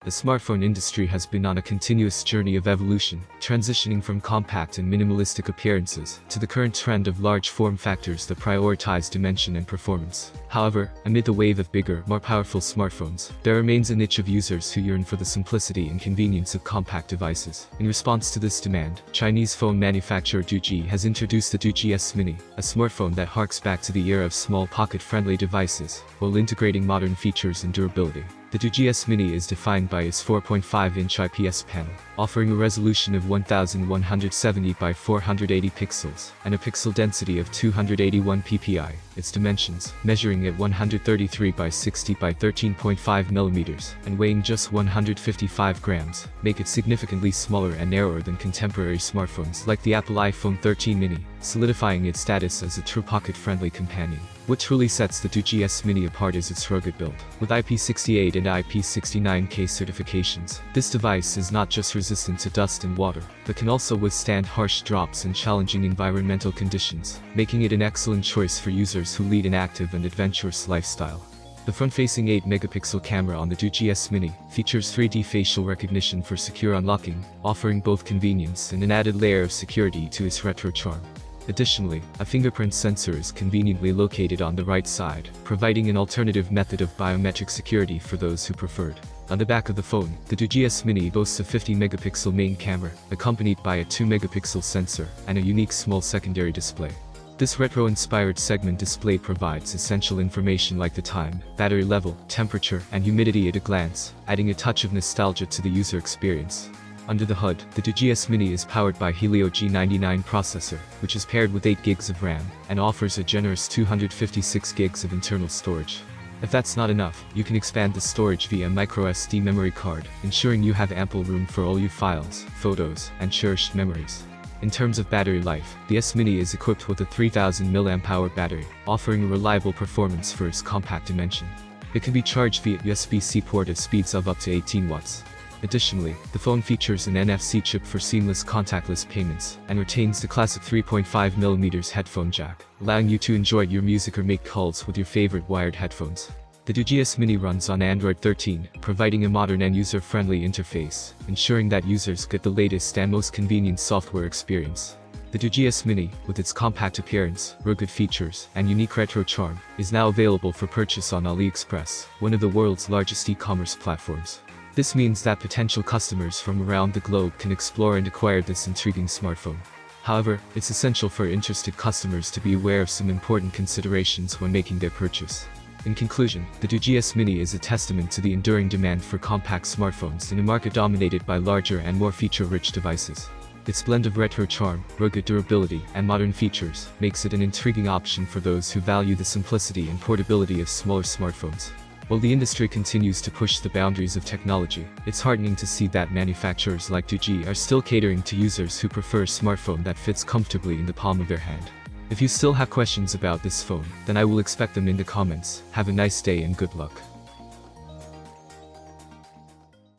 The smartphone industry has been on a continuous journey of evolution, transitioning from compact and minimalistic appearances to the current trend of large form factors that prioritize dimension and performance. However, amid the wave of bigger, more powerful smartphones, there remains a niche of users who yearn for the simplicity and convenience of compact devices. In response to this demand, Chinese phone manufacturer Doogee has introduced the Doogee Smini, a smartphone that harks back to the era of small pocket-friendly devices, while integrating modern features and durability. The Doogee Smini is defined by its 4.5-inch IPS panel, offering a resolution of 1170 by 480 pixels, and a pixel density of 281 ppi. Its dimensions, measuring at 133 by 60 by 13.5 mm, and weighing just 155 grams, make it significantly smaller and narrower than contemporary smartphones like the Apple iPhone 13 mini, solidifying its status as a true pocket-friendly companion. What truly sets the Doogee Smini apart is its rugged build. With IP68 and IP69K certifications, this device is not just resistant to dust and water, but can also withstand harsh drops and challenging environmental conditions, making it an excellent choice for users who lead an active and adventurous lifestyle. The front-facing 8-megapixel camera on the Doogee Smini features 3D facial recognition for secure unlocking, offering both convenience and an added layer of security to its retro charm. Additionally, a fingerprint sensor is conveniently located on the right side, providing an alternative method of biometric security for those who preferred. On the back of the phone, the Doogee Smini boasts a 50-megapixel main camera, accompanied by a 2-megapixel sensor, and a unique small secondary display. This retro-inspired segment display provides essential information like the time, battery level, temperature, and humidity at a glance, adding a touch of nostalgia to the user experience. Under the hood, the Doogee Smini is powered by Helio G99 processor, which is paired with 8 GB of RAM, and offers a generous 256 GB of internal storage. If that's not enough, you can expand the storage via microSD memory card, ensuring you have ample room for all your files, photos, and cherished memories. In terms of battery life, the Smini is equipped with a 3000 mAh battery, offering a reliable performance for its compact dimension. It can be charged via USB-C port at speeds of up to 18 watts. Additionally, the phone features an NFC chip for seamless contactless payments, and retains the classic 3.5mm headphone jack, allowing you to enjoy your music or make calls with your favorite wired headphones. The Doogee Smini runs on Android 13, providing a modern and user-friendly interface, ensuring that users get the latest and most convenient software experience. The Doogee Smini, with its compact appearance, rugged features, and unique retro charm, is now available for purchase on AliExpress, one of the world's largest e-commerce platforms. This means that potential customers from around the globe can explore and acquire this intriguing smartphone. However, it's essential for interested customers to be aware of some important considerations when making their purchase. In conclusion, the Doogee Smini is a testament to the enduring demand for compact smartphones in a market dominated by larger and more feature-rich devices. Its blend of retro charm, rugged durability, and modern features makes it an intriguing option for those who value the simplicity and portability of smaller smartphones. While the industry continues to push the boundaries of technology, it's heartening to see that manufacturers like Doogee are still catering to users who prefer a smartphone that fits comfortably in the palm of their hand. If you still have questions about this phone, then I will expect them in the comments. Have a nice day and good luck.